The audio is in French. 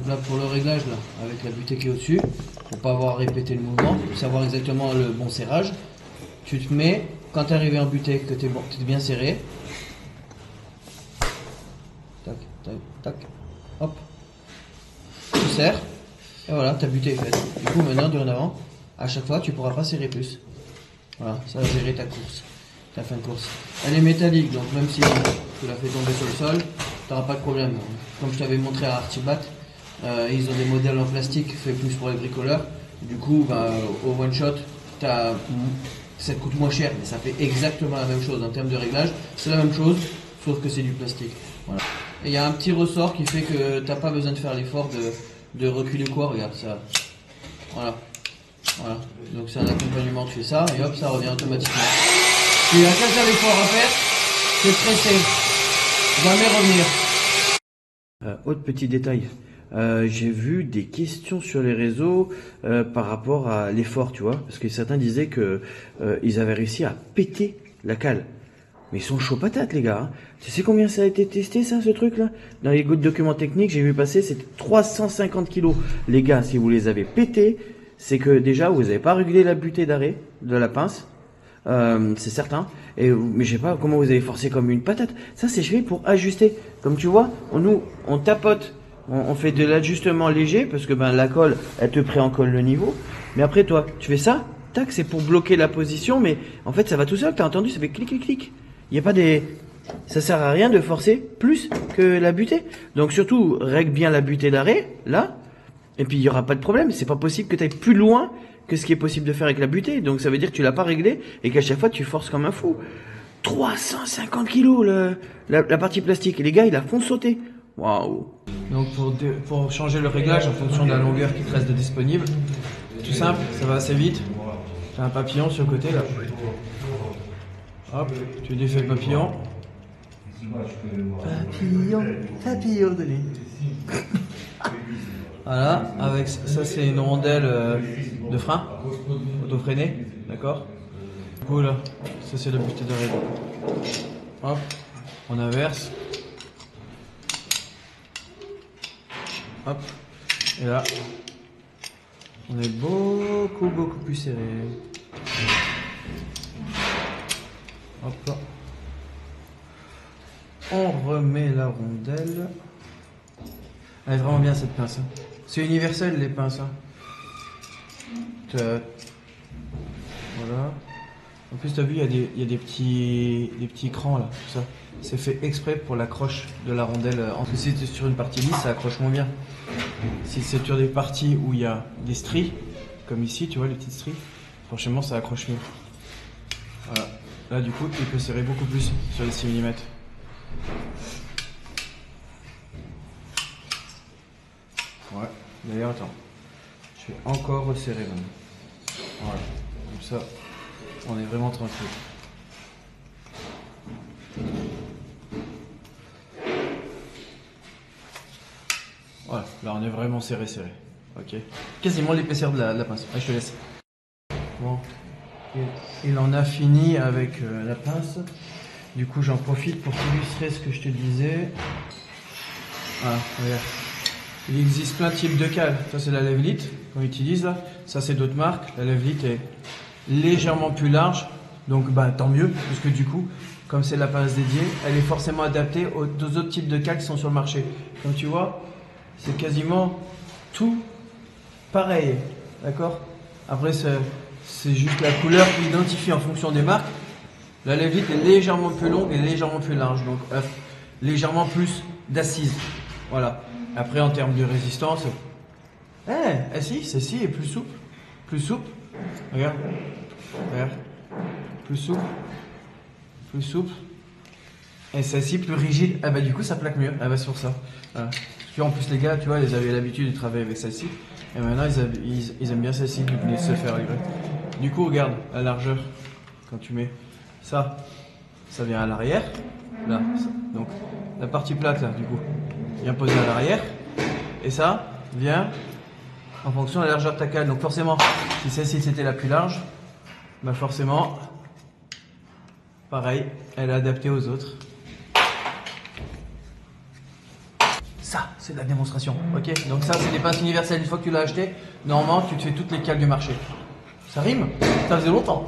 là pour le réglage là, avec la butée qui est au-dessus, pour pas avoir répété le mouvement, pour savoir exactement le bon serrage, tu te mets, quand tu es arrivé en butée, que tu es, bon, bien serré, tac, tac, tac, hop, tu serres, et voilà, ta butée est faite. Du coup maintenant, dorénavant, à chaque fois, tu pourras pas serrer plus. Voilà, ça va gérer ta course, ta fin de course. Elle est métallique, donc même si tu la fais tomber sur le sol, tu n'auras pas de problème. Comme je t'avais montré à Artibat, ils ont des modèles en plastique faits plus pour les bricoleurs. Du coup, bah, au one shot, ça te coûte moins cher, mais ça fait exactement la même chose en termes de réglage. C'est la même chose, sauf que c'est du plastique. Voilà. Et il y a un petit ressort qui fait que tu n'as pas besoin de faire l'effort de reculer quoi. Regarde ça. Voilà. Voilà, donc c'est un accompagnement, tu fais ça et hop, ça revient automatiquement. Tu n'as qu'un seul effort à faire, c'est presser, jamais revenir. Autre petit détail, j'ai vu des questions sur les réseaux par rapport à l'effort, tu vois, parce que certains disaient que ils avaient réussi à péter la cale. Mais ils sont chauds patates, les gars. Hein. Tu sais combien ça a été testé, ça, ce truc-là? Dans les documents techniques, j'ai vu passer, c'était 350 kilos. Les gars, si vous les avez pétés, c'est que déjà, vous n'avez pas réglé la butée d'arrêt de la pince. C'est certain. Mais je sais pas comment vous avez forcé comme une patate. Ça, c'est fait pour ajuster. Comme tu vois, on tapote. On fait de l'ajustement léger parce que ben, la colle, elle te pré-encolle le niveau. Mais après, toi, tu fais ça. Tac, c'est pour bloquer la position. Mais en fait, ça va tout seul. T'as entendu? Ça fait clic, clic, clic. Il n'y a pas des... Ça sert à rien de forcer plus que la butée. Donc surtout, règle bien la butée d'arrêt, là. Et puis il n'y aura pas de problème. C'est pas possible que tu ailles plus loin que ce qui est possible de faire avec la butée. Donc ça veut dire que tu l'as pas réglé et qu'à chaque fois tu forces comme un fou. 350 kilos la partie plastique. Et les gars, ils la font sauter. Waouh. Donc pour changer le réglage en fonction de la longueur qui te reste de disponible, tout simple, ça va assez vite. Tu as un papillon sur le côté là. Hop, tu défais le papillon. Papillon de ligne. Voilà, avec ça c'est une rondelle de frein, auto-freinée, d'accord. Du coup là, ça c'est la butée d'arrêt. Hop, on inverse. Hop, et là, on est beaucoup plus serré. Hop, on remet la rondelle. Elle est vraiment bien cette pince. Hein. C'est universel les pinces. Hein. Voilà. En plus, tu as vu, il y a des petits crans là, tout ça. C'est fait exprès pour l'accroche de la rondelle. Si c'est sur une partie lisse, ça accroche moins bien. Si c'est sur des parties où il y a des stries, comme ici, tu vois, les petites stries, franchement, ça accroche mieux. Voilà. Là, du coup, il peut serrer beaucoup plus sur les 6 mm. Ouais, d'ailleurs, attends. Je vais encore resserrer maintenant. Voilà, comme ça, on est vraiment tranquille. Voilà, là on est vraiment serré. Ok. Quasiment l'épaisseur de la pince. Allez, je te laisse. Bon, il en a fini avec la pince. Du coup, j'en profite pour illustrer ce que je te disais. Voilà, regarde. Il existe plein de types de cales. Ça, c'est la Levlite qu'on utilise là. Ça, c'est d'autres marques. La Levlite est légèrement plus large. Donc, bah, tant mieux. Parce que du coup, comme c'est la pince dédiée, elle est forcément adaptée aux deux autres types de cales qui sont sur le marché. Comme tu vois, c'est quasiment tout pareil. D'accord? Après, c'est juste la couleur qui identifie en fonction des marques. La Levlite est légèrement plus longue et légèrement plus large. Donc, légèrement plus d'assises. Voilà. Après, en termes de résistance, si, celle-ci est plus souple. Plus souple. Regarde. Plus souple. Et celle-ci plus rigide. Ah bah du coup, ça plaque mieux. Ah bah sur ça. Voilà. Parce qu'en plus, les gars, tu vois, ils avaient l'habitude de travailler avec celle-ci. Et maintenant, ils aiment bien celle-ci, du coup, de se faire livrer. Du coup, regarde la largeur. Quand tu mets ça vient à l'arrière. Là. Donc, la partie plate, là, du coup, vient poser à l'arrière. Et ça vient en fonction de la largeur de ta cale. Donc forcément, si celle-ci c'était la plus large, bah forcément, pareil, elle est adaptée aux autres. Ça c'est de la démonstration. Ok. Donc ça, c'est des pinces universelles. Une fois que tu l'as acheté, normalement, tu te fais toutes les cales du marché. Ça rime? Ça faisait longtemps.